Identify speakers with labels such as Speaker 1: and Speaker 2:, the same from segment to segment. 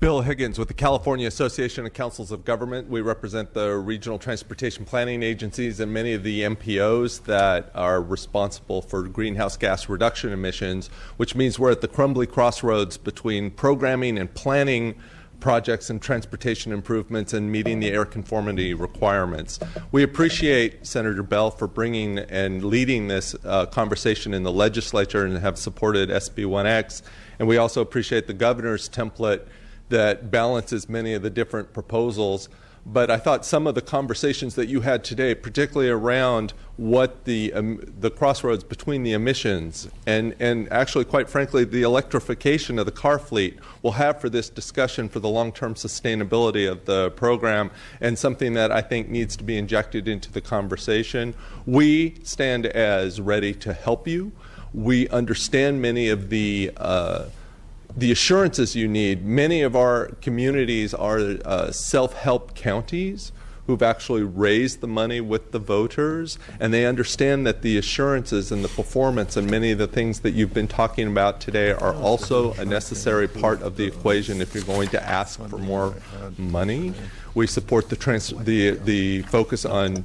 Speaker 1: Bill Higgins with the California Association of Councils of Government. We represent the regional transportation planning agencies and many of the MPOs that are responsible for greenhouse gas reduction emissions, which means we're at the crumbly crossroads between programming and planning projects and transportation improvements and meeting the air conformity requirements. We appreciate Senator Bell for bringing and leading this conversation in the legislature and have supported SB 1X. And we also appreciate the governor's template that balances many of the different proposals. But I thought some of the conversations that you had today, particularly around what the crossroads between the emissions and actually, quite frankly, the electrification of the car fleet will have for this discussion for the long-term sustainability of the program, and something that I think needs to be injected into the conversation. We stand as ready to help you. We understand many of the assurances you need. Many of our communities are self-help counties who've actually raised the money with the voters, and they understand that the assurances and the performance and many of the things that you've been talking about today are also a necessary part of the equation if you're going to ask for more money. We support the focus on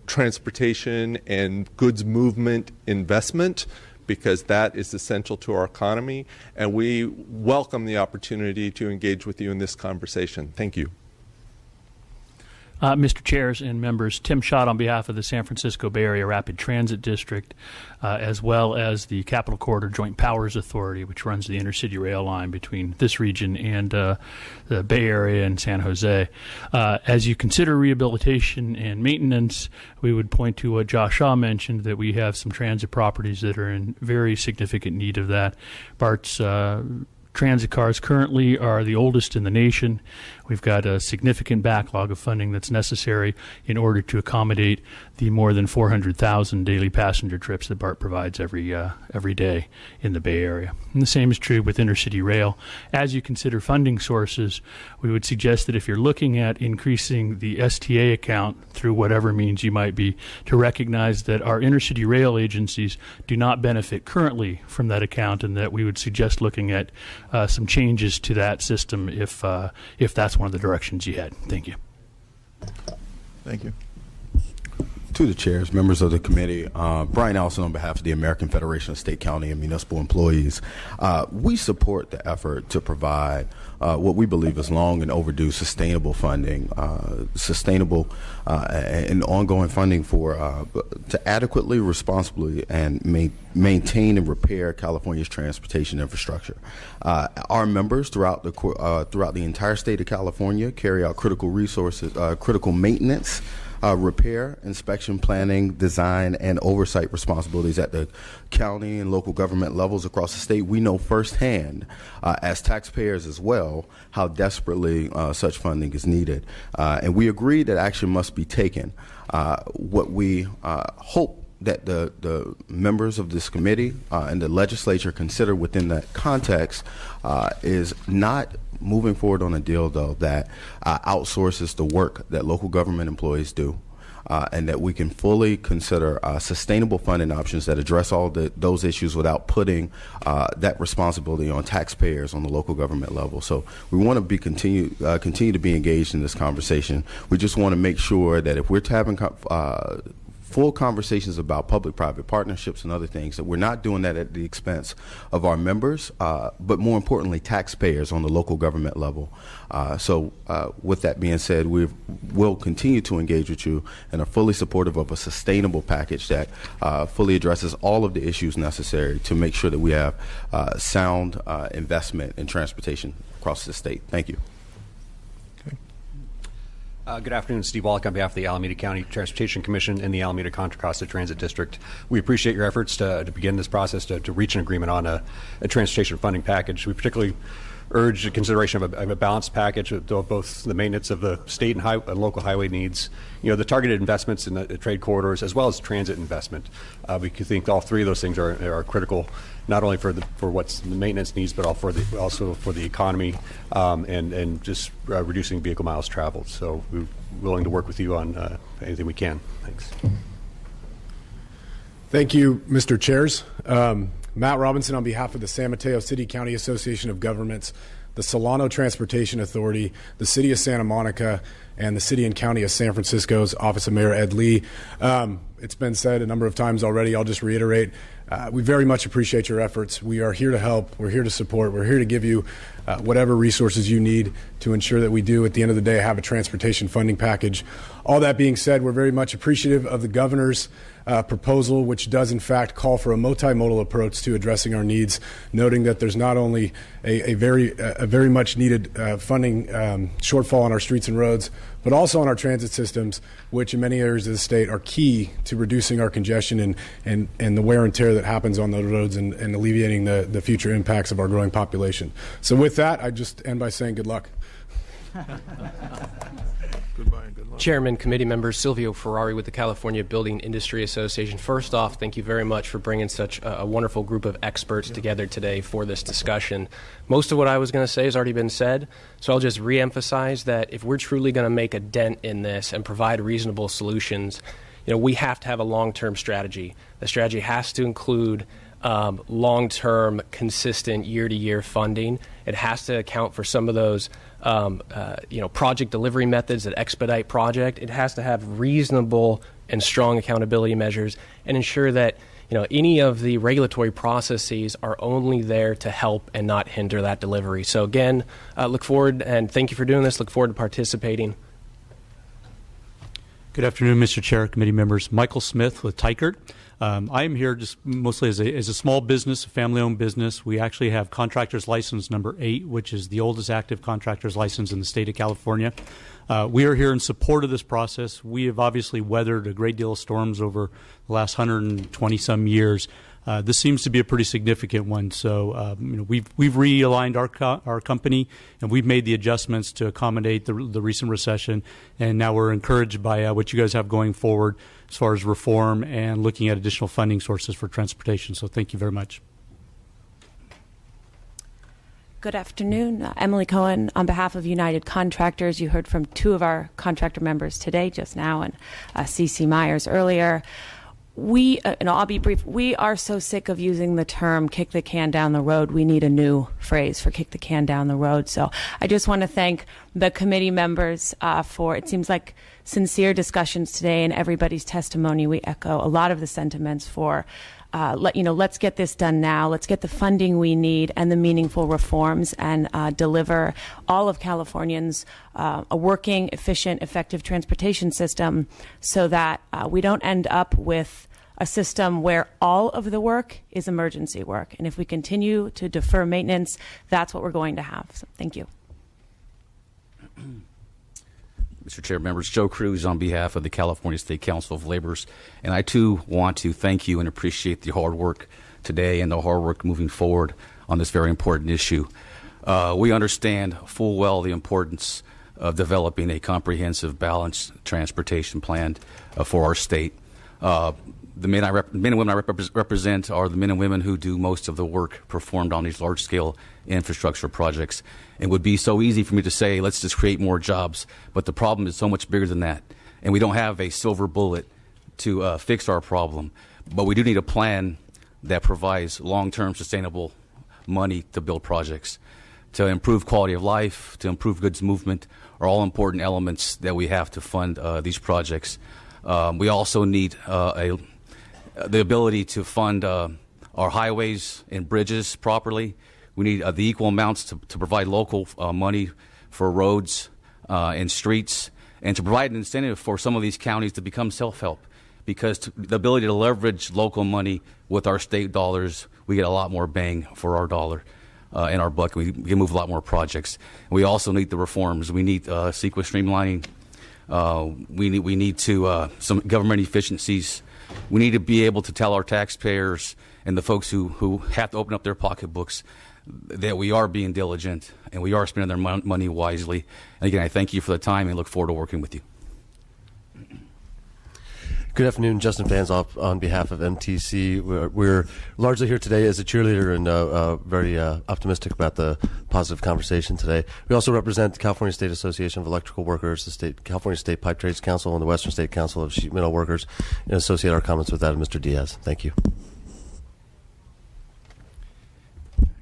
Speaker 1: transportation and goods movement investment, because that is essential to our economy, and we welcome the opportunity to engage with you in this conversation. Thank you.
Speaker 2: Mr. Chairs and members, Tim Schott on behalf of the San Francisco Bay Area Rapid Transit District, as well as the Capital Corridor Joint Powers Authority, which runs the intercity rail line between this region and the Bay Area and San Jose. As you consider rehabilitation and maintenance, we would point to what Josh Shaw mentioned, that we have some transit properties that are in very significant need of that. BART's transit cars currently are the oldest in the nation. We've got a significant backlog of funding that's necessary in order to accommodate the more than 400,000 daily passenger trips that BART provides every day in the Bay Area. And the same is true with intercity rail. As you consider funding sources, we would suggest that if you're looking at increasing the STA account through whatever means you might be, to recognize that our intercity rail agencies do not benefit currently from that account, and that we would suggest looking at some changes to that system if that's one of the directions you had. Thank you.
Speaker 3: Thank you. To the chairs, members of the committee, Brian Allison on behalf of the American Federation of State, County, and Municipal Employees. We support the effort to provide what we believe is long and overdue sustainable funding, sustainable and ongoing funding to adequately, responsibly, and maintain and repair California's transportation infrastructure. Our members throughout the entire state of California carry out critical maintenance, repair, inspection, planning, design, and oversight responsibilities at the county and local government levels across the state. We know firsthand, as taxpayers as well, how desperately such funding is needed. And we agree that action must be taken. What we hope that the members of this committee and the legislature consider within that context is not moving forward on a deal, though, that outsources the work that local government employees do, and that we can fully consider sustainable funding options that address all those issues without putting that responsibility on taxpayers on the local government level. So we want to continue to be engaged in this conversation. We just want to make sure that if we're having full conversations about public-private partnerships and other things, that we're not doing that at the expense of our members, but more importantly, taxpayers on the local government level. So with that being said, we'll continue to engage with you and are fully supportive of a sustainable package that fully addresses all of the issues necessary to make sure that we have sound investment in transportation across the state. Thank you.
Speaker 4: Good afternoon, Steve Wallach on behalf of the Alameda County Transportation Commission and the Alameda Contra Costa Transit District. We appreciate your efforts to begin this process to reach an agreement on a transportation funding package. We particularly urge the consideration of a balanced package with both the maintenance of the state and local highway needs, the targeted investments in the trade corridors, as well as transit investment. We think all three of those things are critical, not only for what's the maintenance needs, but also for the economy and just reducing vehicle miles traveled. So we're willing to work with you on anything we can. Thanks.
Speaker 5: Thank you, Mr. Chairs. Matt Robinson on behalf of the San Mateo City County Association of Governments. the Solano Transportation Authority, the City of Santa Monica, and the City and County of San Francisco's Office of Mayor Ed Lee. It's been said a number of times already. I'll just reiterate. We very much appreciate your efforts. We are here to help. We're here to support. We're here to give you whatever resources you need to ensure that we do, at the end of the day, have a transportation funding package. All that being said, we're very much appreciative of the governor's proposal, which does in fact call for a multimodal approach to addressing our needs, noting that there's not only a very much needed funding shortfall on our streets and roads, but also on our transit systems, which in many areas of the state are key to reducing our congestion and the wear and tear that happens on those roads and alleviating the future impacts of our growing population. So with that, I just end by saying good luck.
Speaker 6: Goodbye and good luck. Chairman, committee members, Silvio Ferrari with the California Building Industry Association. First off, thank you very much for bringing such a wonderful group of experts together today for this discussion. Most of what I was going to say has already been said, so I'll just reemphasize that if we're truly going to make a dent in this and provide reasonable solutions, we have to have a long-term strategy. The strategy has to include long-term, consistent, year-to-year funding. It has to account for some of those project delivery methods that expedite project. It has to have reasonable and strong accountability measures and ensure that any of the regulatory processes are only there to help and not hinder that delivery. So again, look forward, and thank you for doing this. Look forward to participating.
Speaker 7: Good afternoon, Mr. Chair, committee members. Michael Smith with Tykert. I am here just mostly as a small business, a family-owned business. We actually have contractor's license number 8, which is the oldest active contractor's license in the state of California. We are here in support of this process. We have obviously weathered a great deal of storms over the last 120-some years. This seems to be a pretty significant one. So, we've realigned our company, and we've made the adjustments to accommodate the recent recession. And now we're encouraged by what you guys have going forward as far as reform and looking at additional funding sources for transportation. So, thank you very much.
Speaker 8: Good afternoon. Emily Cohen on behalf of United Contractors. You heard from 2 of our contractor members today, just now, and C.C. Myers earlier. I'll be brief. We are so sick of using the term kick the can down the road. We need a new phrase for kick the can down the road. So I just want to thank the committee members for, it seems like, sincere discussions today, and everybody's testimony. We echo a lot of the sentiments for let's get this done now. Let's get the funding we need and the meaningful reforms and deliver all of Californians a working, efficient, effective transportation system so that we don't end up with a system where all of the work is emergency work. And if we continue to defer maintenance, that's what we're going to have. So thank you.
Speaker 9: Mr. Chair, members, Joe Cruz on behalf of the California State Council of Laborers, and I too want to thank you and appreciate the hard work today and the hard work moving forward on this very important issue. We understand full well the importance of developing a comprehensive, balanced transportation plan for our state. The men and women I represent are the men and women who do most of the work performed on these large-scale infrastructure projects. It would be so easy for me to say, let's just create more jobs, but the problem is so much bigger than that. And we don't have a silver bullet to fix our problem, but we do need a plan that provides long-term sustainable money to build projects. To improve quality of life, to improve goods movement are all important elements that we have to fund these projects. We also need the ability to fund our highways and bridges properly. We need the equal amounts to provide local money for roads and streets, and to provide an incentive for some of these counties to become self-help, because the ability to leverage local money with our state dollars, we get a lot more bang for our dollar in our buck. We can move a lot more projects. We also need the reforms. We need CEQA streamlining. We need to some government efficiencies. We need to be able to tell our taxpayers and the folks who have to open up their pocketbooks that we are being diligent and we are spending their money wisely. And again, I thank you for the time and look forward to working with you.
Speaker 10: Good afternoon, Justin Fanzoff on behalf of MTC. We're largely here today as a cheerleader and very optimistic about the positive conversation today. We also represent the California State Association of Electrical Workers, the California State Pipe Trades Council, and the Western State Council of Sheet Metal Workers, and associate our comments with that of Mr. Diaz. Thank you.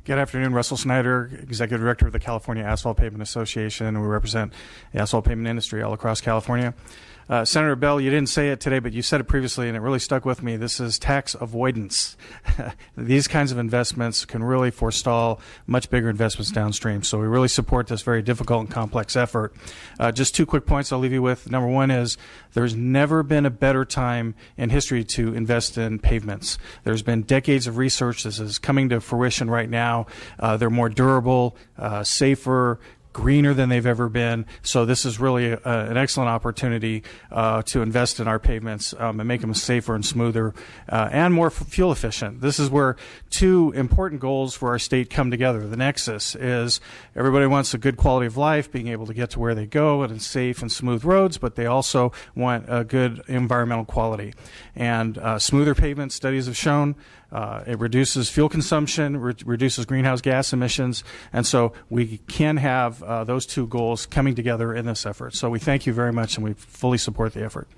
Speaker 11: Good afternoon. Russell Snyder, Executive Director of the California Asphalt Pavement Association. We represent the asphalt pavement industry all across California. Senator Bell, you didn't say it today, but you said it previously, and it really stuck with me. This is tax avoidance. These kinds of investments can really forestall much bigger investments downstream. So we really support this very difficult and complex effort. Just 2 quick points I'll leave you with. Number one is there's never been a better time in history to invest in pavements. There's been decades of research. This is coming to fruition right now. They're more durable, safer, greener than they've ever been. So this is really an excellent opportunity to invest in our pavements and make them safer and smoother and more fuel efficient. This is where 2 important goals for our state come together. The nexus is everybody wants a good quality of life, being able to get to where they go and in safe and smooth roads, but they also want a good environmental quality. And smoother pavement, studies have shown, it reduces fuel consumption, reduces greenhouse gas emissions, and so we can have those 2 goals coming together in this effort. So we thank you very much, and we fully support the effort.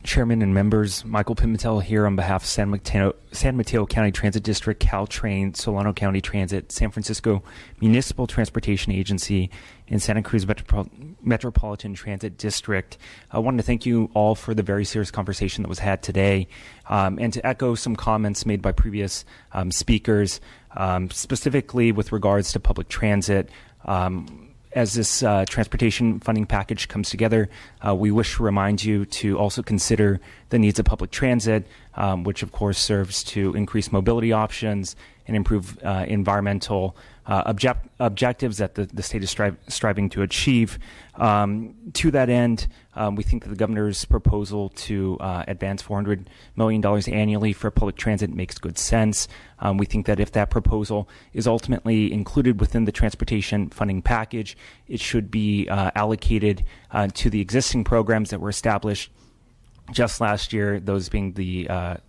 Speaker 12: Chairman and members, Michael Pimentel here on behalf of San Mateo County Transit District, Caltrain, Solano County Transit, San Francisco Municipal Transportation Agency, and Santa Cruz Metropolitan Transit District. I wanted to thank you all for the very serious conversation that was had today, and to echo some comments made by previous speakers, specifically with regards to public transit. As this transportation funding package comes together, we wish to remind you to also consider the needs of public transit, which of course serves to increase mobility options and improve environmental objectives that the state is striving to achieve. To that end, we think that the governor's proposal to advance $400 million annually for public transit makes good sense. We think that if that proposal is ultimately included within the transportation funding package, it should be allocated to the existing programs that were established just last year, those being the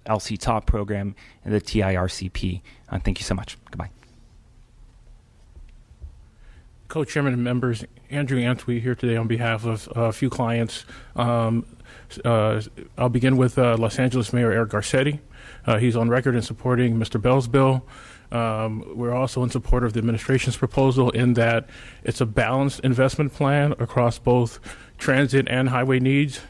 Speaker 12: LC TOP program and the TIRCP. Thank you so much. Goodbye.
Speaker 13: Co-chairman and members, Andrew Antwi here today on behalf of a few clients. I'll begin with Los Angeles Mayor Eric Garcetti. He's on record in supporting Mr. Bell's bill. We're also in support of the administration's proposal in that it's a balanced investment plan across both transit and highway needs.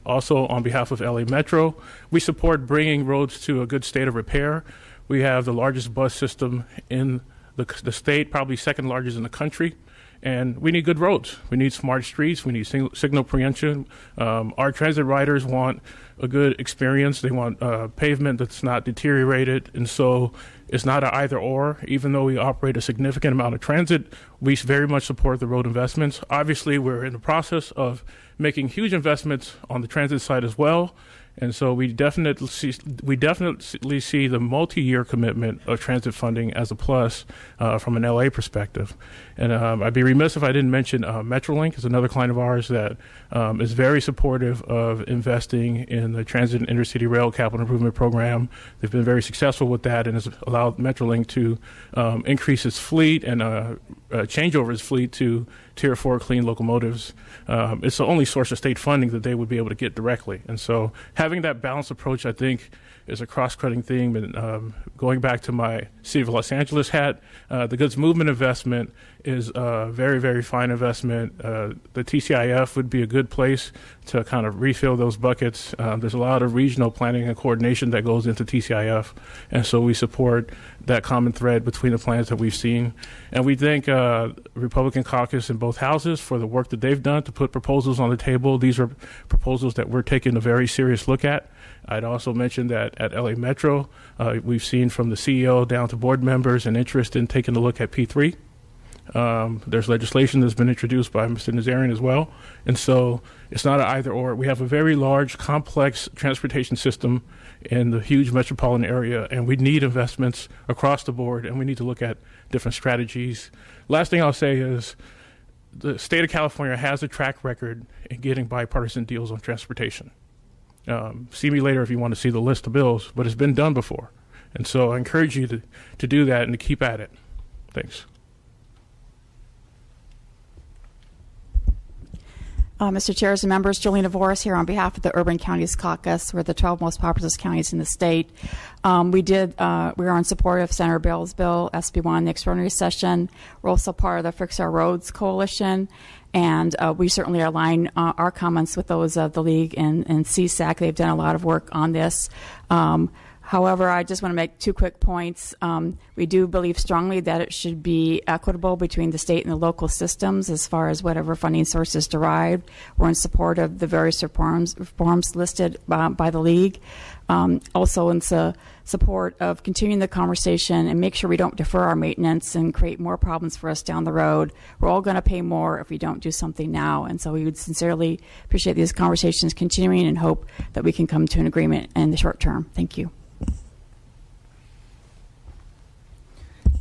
Speaker 13: Also, on behalf of LA Metro, we support bringing roads to a good state of repair. We have the largest bus system in the state, probably second largest in the country, and we need good roads. We need smart streets. We need signal preemption. Our transit riders want a good experience. They want pavement that's not deteriorated, and so it's not an either or. Even though we operate a significant amount of transit, we very much support the road investments. Obviously, we're in the process of making huge investments on the transit side as well. And so we definitely see the multi-year commitment of transit funding as a plus from an LA perspective. And I'd be remiss if I didn't mention Metrolink is another client of ours that is very supportive of investing in the transit and intercity rail capital improvement program. They've been very successful with that and has allowed Metrolink to increase its fleet and change over its fleet to Tier 4 clean locomotives. It's the only source of state funding that they would be able to get directly. And so having that balanced approach, I think, is a cross-cutting theme. And going back to my City of Los Angeles hat, the goods movement investment is a very, very fine investment. The TCIF would be a good place to kind of refill those buckets. There's a lot of regional planning and coordination that goes into TCIF, and so we support that common thread between the plans that we've seen. And we thank Republican caucus in both houses for the work that they've done to put proposals on the table. These are proposals that we're taking a very serious look at. I'd also mention that at LA Metro, we've seen from the CEO down to board members an interest in taking a look at P3. There's legislation that's been introduced by Mr. Nazarian as well. And so it's not an either or. We have a very large, complex transportation system in the huge metropolitan area, and we need investments across the board, and we need to look at different strategies. Last thing I'll say is the state of California has a track record in getting bipartisan deals on transportation. See me later if you want to see the list of bills, but it's been done before. And so I encourage you to do that and to keep at it. Thanks.
Speaker 14: Mr. Chairs and members, Jolena Voris here on behalf of the Urban Counties Caucus. We're the 12 most populous counties in the state. We are in support of Senator Bell's bill, SB1, the extraordinary session. We're also part of the Fix Our Roads Coalition, and we certainly align our comments with those of the League and CSAC. They've done a lot of work on this. However, I just want to make 2 quick points. We do believe strongly that it should be equitable between the state and the local systems as far as whatever funding source is derived. We're in support of the various reforms listed by the League. Also in support of continuing the conversation and make sure we don't defer our maintenance and create more problems for us down the road. We're all going to pay more if we don't do something now. And so we would sincerely appreciate these conversations continuing and hope that we can come to an agreement in the short term. Thank you.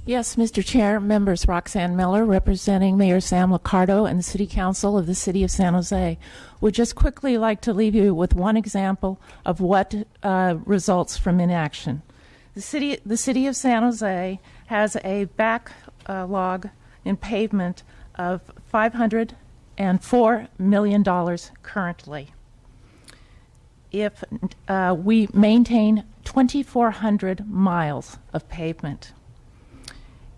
Speaker 15: Yes, Mr. Chair, members, Roxanne Miller, representing Mayor Sam Liccardo and the City Council of the City of San Jose. Would just quickly like to leave you with one example of what results from inaction. The City of San Jose has a backlog in pavement of $504 million currently. If we maintain 2,400 miles of pavement,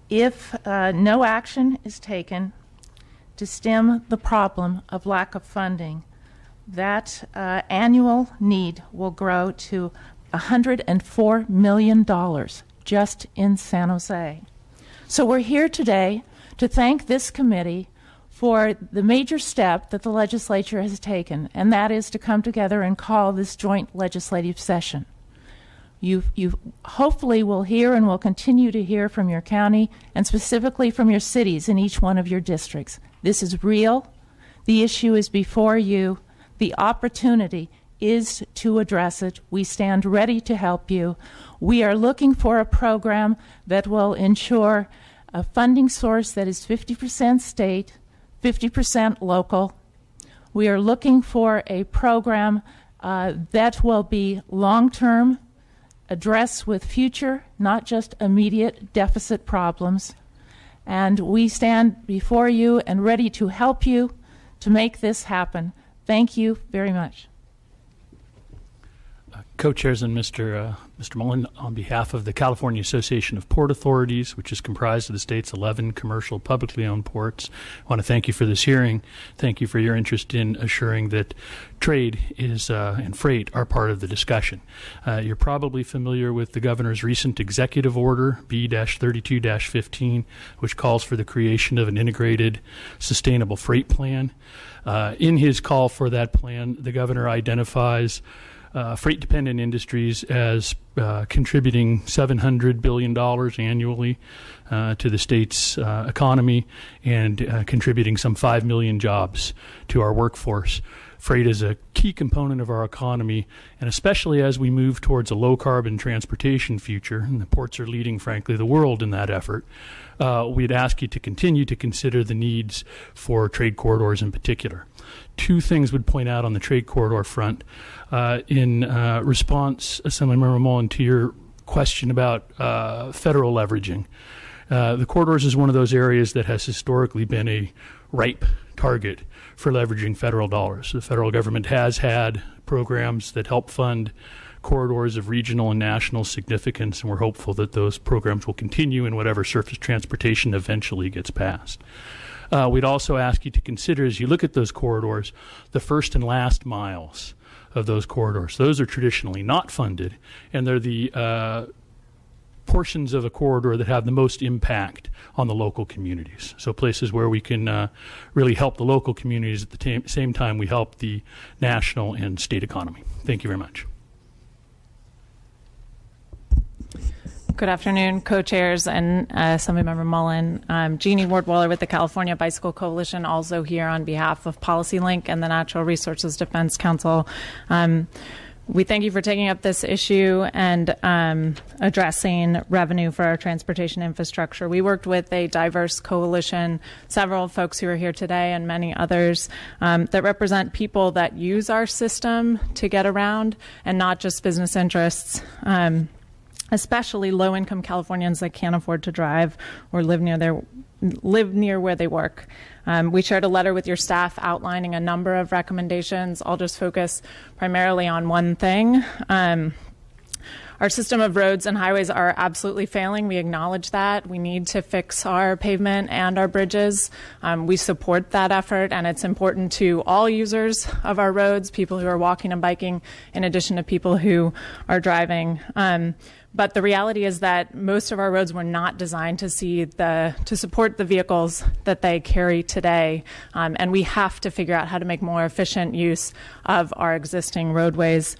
Speaker 15: if no action is taken to stem the problem of lack of funding, that annual need will grow to $104 million just in San Jose. So we're here today to thank this committee for the major step that the legislature has taken, and that is to come together and call this joint legislative session. You hopefully will hear and will continue to hear from your county and specifically from your cities in each one of your districts. This is real. The issue is before you. The opportunity is to address it. We stand ready to help you. We are looking for a program that will ensure a funding source that is 50% state, 50% local. We are looking for a program that will be long-term, address with future, not just immediate deficit problems. And we stand before you and ready to help you to make this happen. Thank you very much.
Speaker 2: Co-chairs and Mr. Mullen, on behalf of the California Association of Port Authorities, which is comprised of the state's 11 commercial publicly owned ports, I want to thank you for this hearing. Thank you for your interest in assuring that trade is and freight are part of the discussion. You're probably familiar with the governor's recent executive order, B-32-15, which calls for the creation of an integrated sustainable freight plan. In his call for that plan, the governor identifies freight-dependent industries as contributing $700 billion annually to the state's economy and contributing some 5 million jobs to our workforce. Freight is a key component of our economy, and especially as we move towards a low-carbon transportation future, and the ports are leading, frankly, the world in that effort, we'd ask you to continue to consider the needs for trade corridors in particular. 2 things would point out on the trade corridor front. In response, Assemblymember Mullen, to your question about federal leveraging, the corridors is one of those areas that has historically been a ripe target for leveraging federal dollars. The federal government has had programs that help fund corridors of regional and national significance, and we're hopeful that those programs will continue in whatever surface transportation eventually gets passed. We'd also ask you to consider, as you look at those corridors, the first and last miles of those corridors. Those are traditionally not funded, and they're the portions of a corridor that have the most impact on the local communities. So places where we can really help the local communities at the same time we help the national and state economy. Thank you very much.
Speaker 16: Good afternoon, co-chairs and Assemblymember Mullen. I'm Jeannie Wardwaller with the California Bicycle Coalition, also here on behalf of PolicyLink and the Natural Resources Defense Council. We thank you for taking up this issue and addressing revenue for our transportation infrastructure. We worked with a diverse coalition, several folks who are here today and many others that represent people that use our system to get around and not just business interests. Especially low-income Californians that can't afford to drive or live near live near where they work. We shared a letter with your staff outlining a number of recommendations. I'll just focus primarily on one thing. Our system of roads and highways are absolutely failing. We acknowledge that. We need to fix our pavement and our bridges. We support that effort, and it's important to all users of our roads, people who are walking and biking, in addition to people who are driving. But the reality is that most of our roads were not designed to support the vehicles that they carry today, and we have to figure out how to make more efficient use of our existing roadways.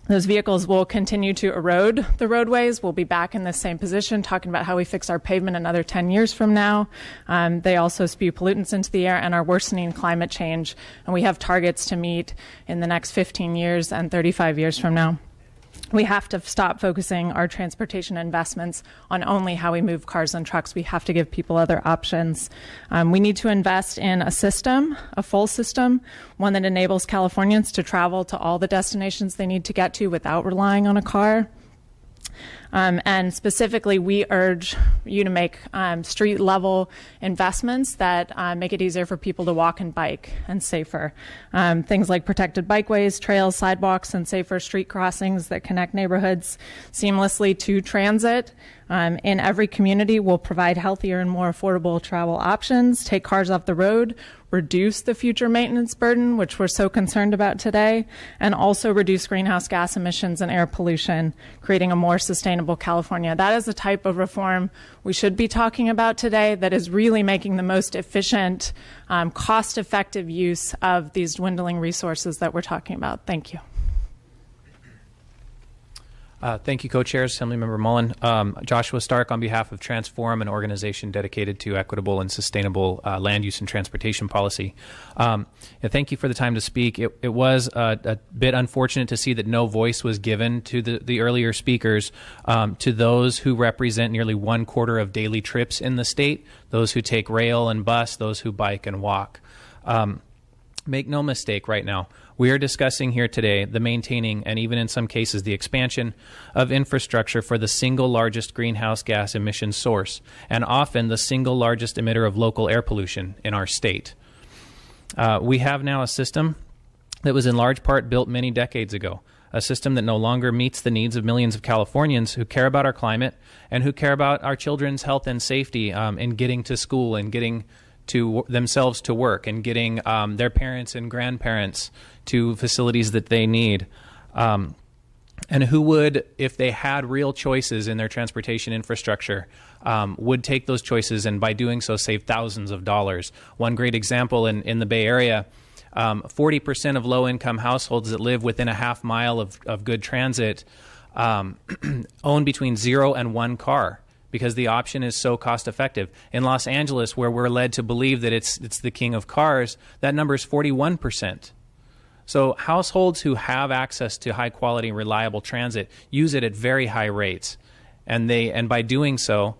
Speaker 16: Those vehicles will continue to erode the roadways. We'll be back in the same position talking about how we fix our pavement another 10 years from now. They also spew pollutants into the air and are worsening climate change. And we have targets to meet in the next 15 years and 35 years from now. We have to stop focusing our transportation investments on only how we move cars and trucks. We have to give people other options. We need to invest in a system, a full system, one that enables Californians to travel to all the destinations they need to get to without relying on a car. And specifically, we urge you to make street-level investments that make it easier for people to walk and bike and safer. Things like protected bikeways, trails, sidewalks, and safer street crossings that connect neighborhoods seamlessly to transit. In every community, we'll provide healthier and more affordable travel options, take cars off the road, reduce the future maintenance burden, which we're so concerned about today, and also reduce greenhouse gas emissions and air pollution, creating a more sustainable California. That is the type of reform we should be talking about today that is really making the most efficient, cost-effective use of these dwindling resources that we're talking about. Thank you.
Speaker 17: Thank you, co-chairs, Assemblymember Mullen. Joshua Stark on behalf of Transform, an organization dedicated to equitable and sustainable land use and transportation policy. Thank you for the time to speak. It was a bit unfortunate to see that no voice was given to the earlier speakers, to those who represent nearly 1/4 of daily trips in the state, those who take rail and bus, those who bike and walk. Make no mistake right now. We are discussing here today the maintaining and even in some cases the expansion of infrastructure for the single largest greenhouse gas emission source and often the single largest emitter of local air pollution in our state. We have now a system that was in large part built many decades ago, a system that no longer meets the needs of millions of Californians who care about our climate and who care about our children's health and safety in getting to school and getting to themselves to work and getting their parents and grandparents to facilities that they need. And who would, if they had real choices in their transportation infrastructure, would take those choices and by doing so save thousands of dollars. One great example in the Bay Area, 40% of low-income households that live within a half mile of good transit own between 0 and 1 car, because the option is so cost-effective. In Los Angeles, where we're led to believe that it's the king of cars, that number is 41%. So households who have access to high-quality, reliable transit use it at very high rates, and by doing so,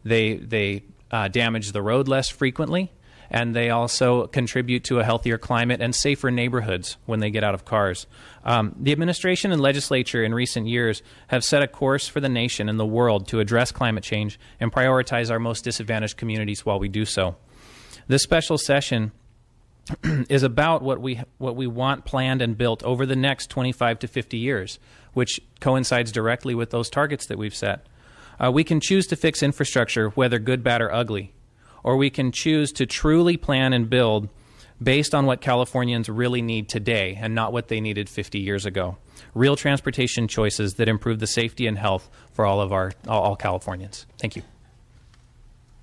Speaker 17: they damage the road less frequently, and they also contribute to a healthier climate and safer neighborhoods when they get out of cars. The administration and legislature in recent years have set a course for the nation and the world to address climate change and prioritize our most disadvantaged communities while we do so. This special session is about what we want planned and built over the next 25 to 50 years, which coincides directly with those targets that we've set. We can choose to fix infrastructure, whether good, bad, or ugly, or we can choose to truly plan and build based on what Californians really need today and not what they needed 50 years ago. Real transportation choices that improve the safety and health for all Californians. Thank you.